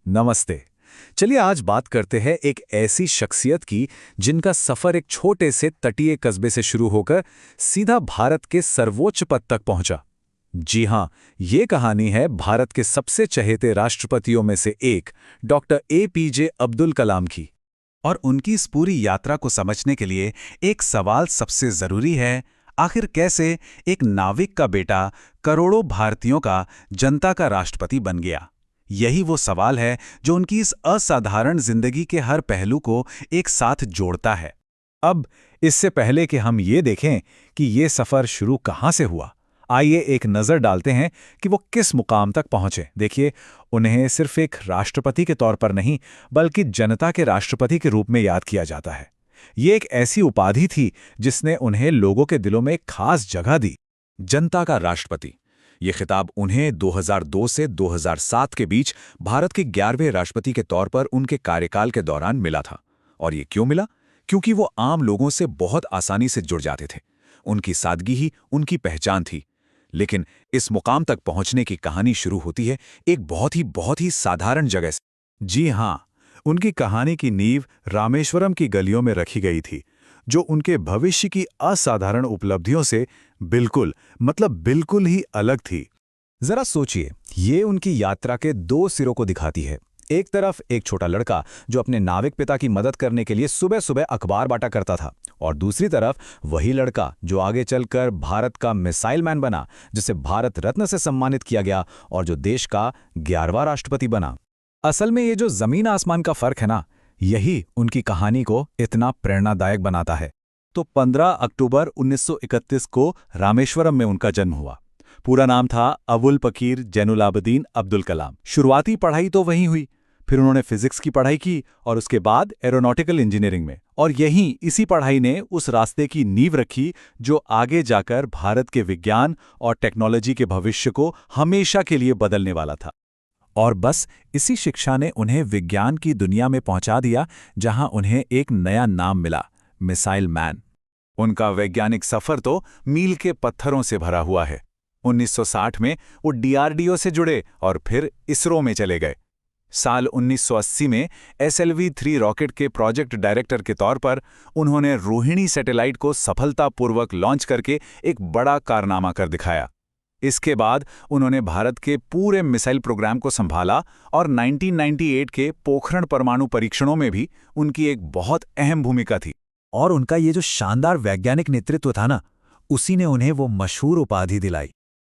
नमस्ते। चलिए आज बात करते हैं एक ऐसी शख्सियत की जिनका सफर एक छोटे से तटीय कस्बे से शुरू होकर सीधा भारत के सर्वोच्च पद तक पहुंचा। जी हां, ये कहानी है भारत के सबसे चहेते राष्ट्रपतियों में से एक डॉक्टर APJ अब्दुल कलाम की। और उनकी इस पूरी यात्रा को समझने के लिए एक सवाल सबसे जरूरी है, आखिर कैसे एक नाविक का बेटा करोड़ों भारतीयों का जनता का राष्ट्रपति बन गया। यही वो सवाल है जो उनकी इस असाधारण जिंदगी के हर पहलू को एक साथ जोड़ता है। अब इससे पहले कि हम ये देखें कि ये सफर शुरू कहाँ से हुआ, आइए एक नज़र डालते हैं कि वो किस मुकाम तक पहुंचे। देखिए, उन्हें सिर्फ एक राष्ट्रपति के तौर पर नहीं बल्कि जनता के राष्ट्रपति के रूप में याद किया जाता है। ये एक ऐसी उपाधि थी जिसने उन्हें लोगों के दिलों में एक खास जगह दी। जनता का राष्ट्रपति, ये खिताब उन्हें 2002 से 2007 के बीच भारत के 11वें राष्ट्रपति के तौर पर उनके कार्यकाल के दौरान मिला था। और ये क्यों मिला? क्योंकि वो आम लोगों से बहुत आसानी से जुड़ जाते थे। उनकी सादगी ही उनकी पहचान थी। लेकिन इस मुकाम तक पहुंचने की कहानी शुरू होती है एक बहुत ही साधारण जगह से। जी हाँ, उनकी कहानी की नींव रामेश्वरम की गलियों में रखी गई थी, जो उनके भविष्य की असाधारण उपलब्धियों से बिल्कुल ही अलग थी। जरा सोचिए, ये उनकी यात्रा के दो सिरों को दिखाती है। एक तरफ एक छोटा लड़का जो अपने नाविक पिता की मदद करने के लिए सुबह सुबह अखबार बांटा करता था, और दूसरी तरफ वही लड़का जो आगे चलकर भारत का मिसाइल मैन बना, जिसे भारत रत्न से सम्मानित किया गया और जो देश का 11वां राष्ट्रपति बना। असल में ये जो जमीन आसमान का फर्क है ना, यही उनकी कहानी को इतना प्रेरणादायक बनाता है। तो 15 अक्टूबर 1931 को रामेश्वरम में उनका जन्म हुआ। पूरा नाम था अबुल पकीर जैनुलाब्दीन अब्दुल कलाम। शुरुआती पढ़ाई तो वहीं हुई, फिर उन्होंने फिजिक्स की पढ़ाई की और उसके बाद एरोनॉटिकल इंजीनियरिंग में। और यहीं इसी पढ़ाई ने उस रास्ते की नींव रखी जो आगे जाकर भारत के विज्ञान और टेक्नोलॉजी के भविष्य को हमेशा के लिए बदलने वाला था। और बस इसी शिक्षा ने उन्हें विज्ञान की दुनिया में पहुंचा दिया, जहां उन्हें एक नया नाम मिला, मिसाइल मैन। उनका वैज्ञानिक सफर तो मील के पत्थरों से भरा हुआ है। 1960 में वो DRDO से जुड़े और फिर इसरो में चले गए। साल 1980 में SLV-3 रॉकेट के प्रोजेक्ट डायरेक्टर के तौर पर उन्होंने रोहिणी सैटेलाइट को सफलतापूर्वक लॉन्च करके एक बड़ा कारनामा कर दिखाया। इसके बाद उन्होंने भारत के पूरे मिसाइल प्रोग्राम को संभाला और 1998 के पोखरण परमाणु परीक्षणों में भी उनकी एक बहुत अहम भूमिका थी। और उनका ये जो शानदार वैज्ञानिक नेतृत्व था ना, उसी ने उन्हें वो मशहूर उपाधि दिलाई,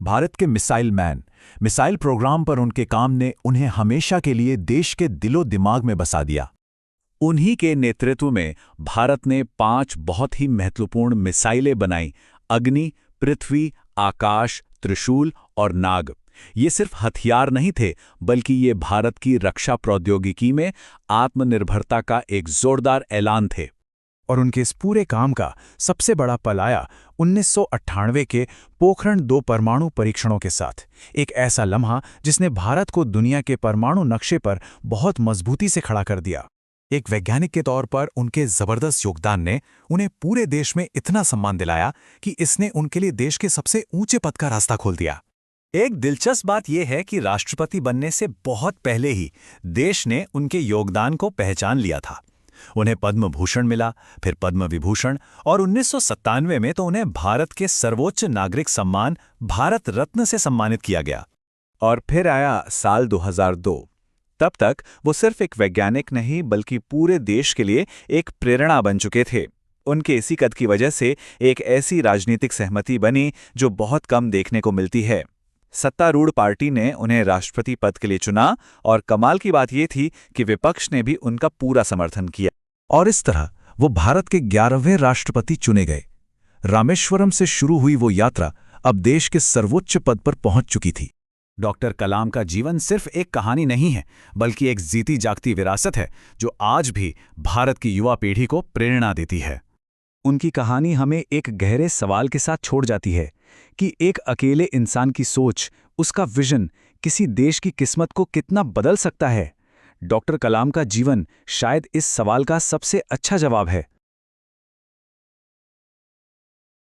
भारत के मिसाइल मैन। मिसाइल प्रोग्राम पर उनके काम ने उन्हें हमेशा के लिए देश के दिलो दिमाग में बसा दिया। उन्हीं के नेतृत्व में भारत ने 5 बहुत ही महत्वपूर्ण मिसाइलें बनाई: अग्नि, पृथ्वी, आकाश, त्रिशूल और नाग। ये सिर्फ हथियार नहीं थे, बल्कि ये भारत की रक्षा प्रौद्योगिकी में आत्मनिर्भरता का एक जोरदार ऐलान थे। और उनके इस पूरे काम का सबसे बड़ा पल आया 1998 के पोखरण 2 परमाणु परीक्षणों के साथ। एक ऐसा लम्हा जिसने भारत को दुनिया के परमाणु नक्शे पर बहुत मजबूती से खड़ा कर दिया। एक वैज्ञानिक के तौर पर उनके जबरदस्त योगदान ने उन्हें पूरे देश में इतना सम्मान दिलाया कि इसने उनके लिए देश के सबसे ऊंचे पद का रास्ता खोल दिया। एक दिलचस्प बात यह है कि राष्ट्रपति बनने से बहुत पहले ही देश ने उनके योगदान को पहचान लिया था। उन्हें पद्म भूषण मिला, फिर पद्म विभूषण, और 1997 में तो उन्हें भारत के सर्वोच्च नागरिक सम्मान भारत रत्न से सम्मानित किया गया। और फिर आया साल 2002। तब तक वो सिर्फ एक वैज्ञानिक नहीं बल्कि पूरे देश के लिए एक प्रेरणा बन चुके थे। उनके इसी कद की वजह से एक ऐसी राजनीतिक सहमति बनी जो बहुत कम देखने को मिलती है। सत्तारूढ़ पार्टी ने उन्हें राष्ट्रपति पद के लिए चुना, और कमाल की बात यह थी कि विपक्ष ने भी उनका पूरा समर्थन किया। और इस तरह वो भारत के 11वें राष्ट्रपति चुने गए। रामेश्वरम से शुरू हुई वो यात्रा अब देश के सर्वोच्च पद पर पहुंच चुकी थी। डॉक्टर कलाम का जीवन सिर्फ एक कहानी नहीं है, बल्कि एक जीती जागती विरासत है जो आज भी भारत की युवा पीढ़ी को प्रेरणा देती है। उनकी कहानी हमें एक गहरे सवाल के साथ छोड़ जाती है कि एक अकेले इंसान की सोच, उसका विजन किसी देश की किस्मत को कितना बदल सकता है। डॉक्टर कलाम का जीवन शायद इस सवाल का सबसे अच्छा जवाब है।